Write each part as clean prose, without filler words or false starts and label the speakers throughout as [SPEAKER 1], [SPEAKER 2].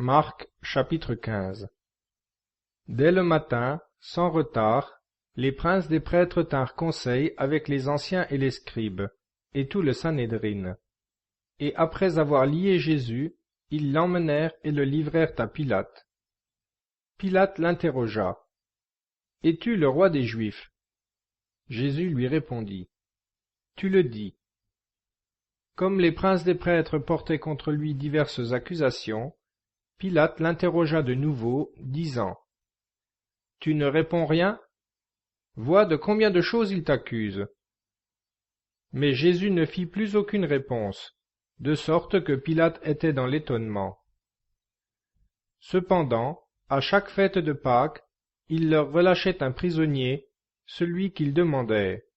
[SPEAKER 1] Marc chapitre 15. Dès le matin, sans retard, les princes des prêtres tinrent conseil avec les anciens et les scribes, et tout le Sanhédrin. Et après avoir lié Jésus, ils l'emmenèrent et le livrèrent à Pilate. Pilate l'interrogea. « Es-tu le roi des Juifs ?» Jésus lui répondit. « Tu le dis. » Comme les princes des prêtres portaient contre lui diverses accusations, Pilate l'interrogea de nouveau, disant. « Tu ne réponds rien? Vois de combien de choses il t'accuse. » Mais Jésus ne fit plus aucune réponse, de sorte que Pilate était dans l'étonnement. Cependant, à chaque fête de Pâques, il leur relâchait un prisonnier, celui qu'ils demandaient.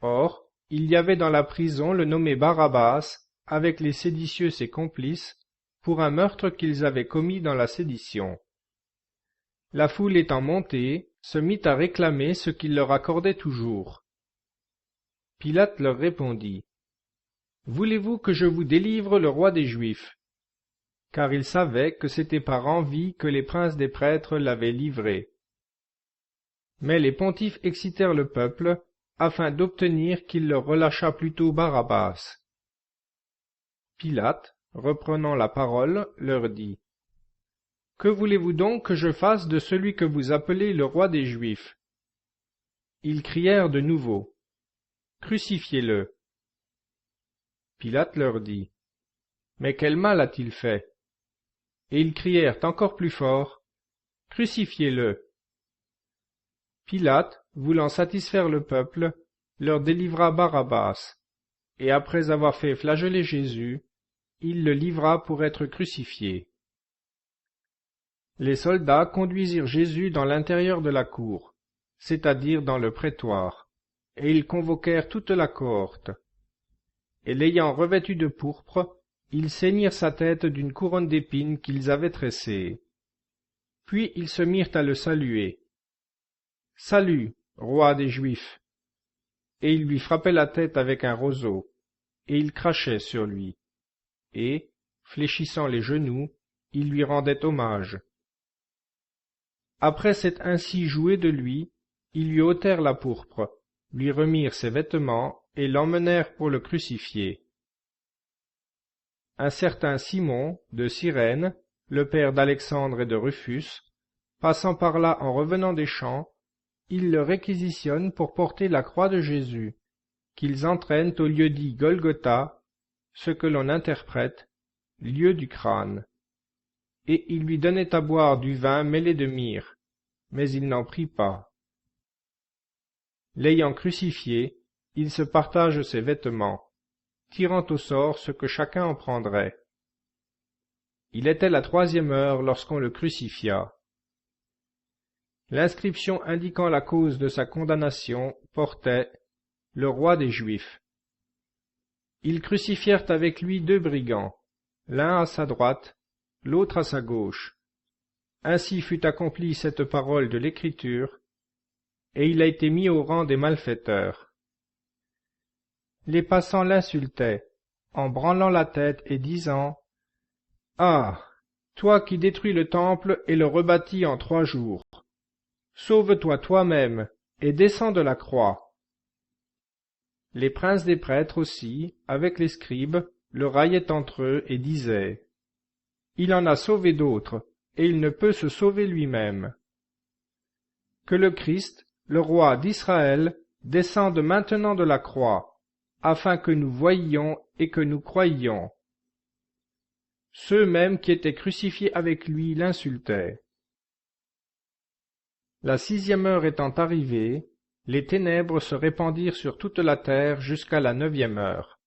[SPEAKER 1] Or, il y avait dans la prison le nommé Barabbas, avec les séditieux ses complices, pour un meurtre qu'ils avaient commis dans la sédition. La foule étant montée, se mit à réclamer ce qu'il leur accordait toujours. Pilate leur répondit. « Voulez-vous que je vous délivre le roi des Juifs ?» Car il savait que c'était par envie que les princes des prêtres l'avaient livré. Mais les pontifes excitèrent le peuple, afin d'obtenir qu'il leur relâchât plutôt Barabbas. Pilate, reprenant la parole, leur dit. « Que voulez-vous donc que je fasse de celui que vous appelez le roi des Juifs ?» Ils crièrent de nouveau. « Crucifiez-le !» Pilate leur dit. « Mais quel mal a-t-il fait ?» Et ils crièrent encore plus fort. « Crucifiez-le !» Pilate, voulant satisfaire le peuple, leur délivra Barabbas, et après avoir fait flageller Jésus, il le livra pour être crucifié. Les soldats conduisirent Jésus dans l'intérieur de la cour, c'est-à-dire dans le prétoire, et ils convoquèrent toute la cohorte. Et l'ayant revêtu de pourpre, ils ceignirent sa tête d'une couronne d'épines qu'ils avaient tressée. Puis ils se mirent à le saluer. « Salut, roi des Juifs !» Et ils lui frappaient la tête avec un roseau, et ils crachaient sur lui. Et, fléchissant les genoux, ils lui rendaient hommage. Après s'être ainsi joué de lui, ils lui ôtèrent la pourpre, lui remirent ses vêtements et l'emmenèrent pour le crucifier. Un certain Simon, de Cyrène, le père d'Alexandre et de Rufus, passant par là en revenant des champs, ils le réquisitionnent pour porter la croix de Jésus, qu'ils entraînent au lieu dit Golgotha, ce que l'on interprète, lieu du crâne. Et ils lui donnaient à boire du vin mêlé de myrrhe, mais il n'en prit pas. L'ayant crucifié, ils se partagent ses vêtements, tirant au sort ce que chacun en prendrait. Il était la 3e heure lorsqu'on le crucifia. L'inscription indiquant la cause de sa condamnation portait « Le roi des Juifs ». Ils crucifièrent avec lui 2 brigands, l'un à sa droite, l'autre à sa gauche. Ainsi fut accomplie cette parole de l'Écriture, et il a été mis au rang des malfaiteurs. Les passants l'insultaient, en branlant la tête et disant « Ah, toi qui détruis le temple et le rebâtis en 3 jours, sauve-toi toi-même et descends de la croix. » Les princes des prêtres aussi, avec les scribes, le raillaient entre eux et disaient « Il en a sauvé d'autres, et il ne peut se sauver lui-même. » Que le Christ, le roi d'Israël, descende maintenant de la croix, afin que nous voyions et que nous croyions. Ceux mêmes qui étaient crucifiés avec lui l'insultaient. La 6e heure étant arrivée, les ténèbres se répandirent sur toute la terre jusqu'à la 9e heure.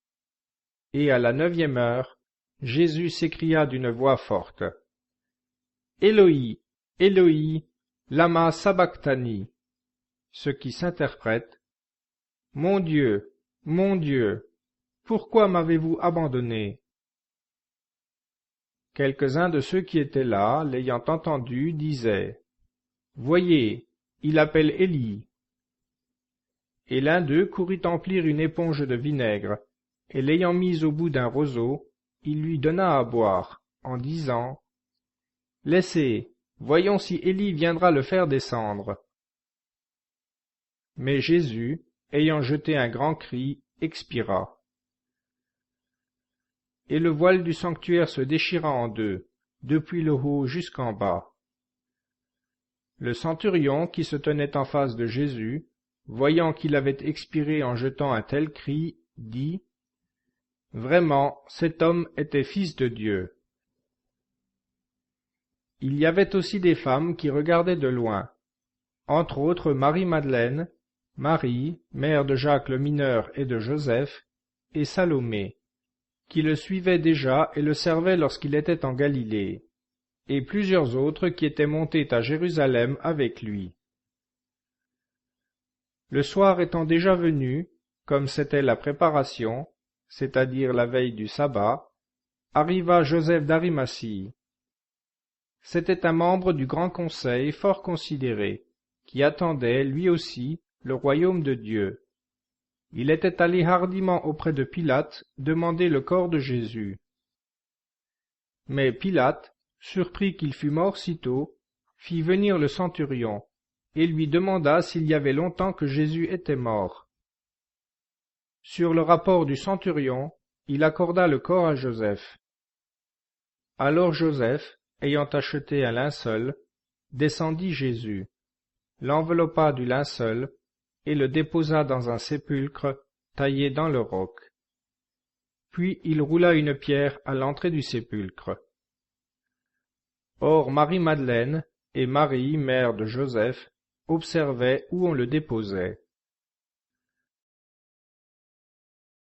[SPEAKER 1] Et à la 9e heure, Jésus s'écria d'une voix forte. « Éloi, Éloi, lama sabachthani » ce qui s'interprète « Mon Dieu, pourquoi m'avez-vous abandonné ?» Quelques-uns de ceux qui étaient là, l'ayant entendu, disaient « Voyez, il appelle Élie. » Et l'un d'eux courut emplir une éponge de vinaigre, et l'ayant mise au bout d'un roseau, il lui donna à boire, en disant Laissez, voyons si Élie viendra le faire descendre. » Mais Jésus, ayant jeté un grand cri, expira. Et le voile du sanctuaire se déchira en deux, depuis le haut jusqu'en bas. Le centurion, qui se tenait en face de Jésus, voyant qu'il avait expiré en jetant un tel cri, dit : « Vraiment, cet homme était fils de Dieu. » Il y avait aussi des femmes qui regardaient de loin, entre autres Marie-Madeleine, Marie, mère de Jacques le mineur et de Joseph, et Salomé, qui le suivaient déjà et le servaient lorsqu'il était en Galilée, et plusieurs autres qui étaient montés à Jérusalem avec lui. Le soir étant déjà venu, comme c'était la préparation, c'est-à-dire la veille du sabbat, arriva Joseph d'Arimathie. C'était un membre du grand conseil fort considéré, qui attendait, lui aussi, le royaume de Dieu. Il était allé hardiment auprès de Pilate demander le corps de Jésus. Mais Pilate, surpris qu'il fût mort si tôt, fit venir le centurion, et lui demanda s'il y avait longtemps que Jésus était mort. Sur le rapport du centurion, il accorda le corps à Joseph. Alors Joseph, ayant acheté un linceul, descendit Jésus, l'enveloppa du linceul, et le déposa dans un sépulcre taillé dans le roc. Puis il roula une pierre à l'entrée du sépulcre. Or Marie-Madeleine et Marie, mère de Joseph, observaient où on le déposait.